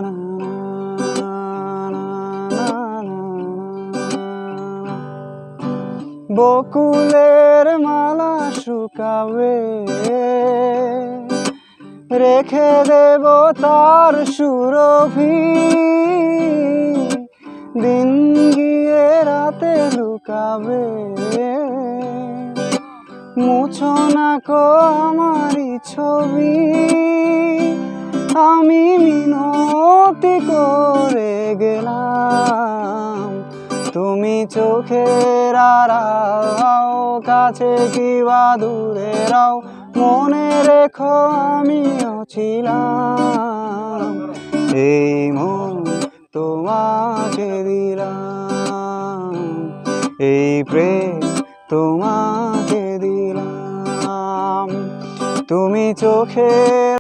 না, বকুলের মালা শুকাবে, রেখে দেব তার সুরভি, দিন গিয়ে রাতে লুকাবে, মুছো না কো আমারই ছবি, আমি মিনতি করে গেলাম, তুমি চোখের আড়াও, কাছে কিবা দূরে রাও, মনে রেখো আমিও ছিলাম, এই মন তোমাকে দিলাম, এই প্রেম তোমাকে দিলাম, তুমি চোখের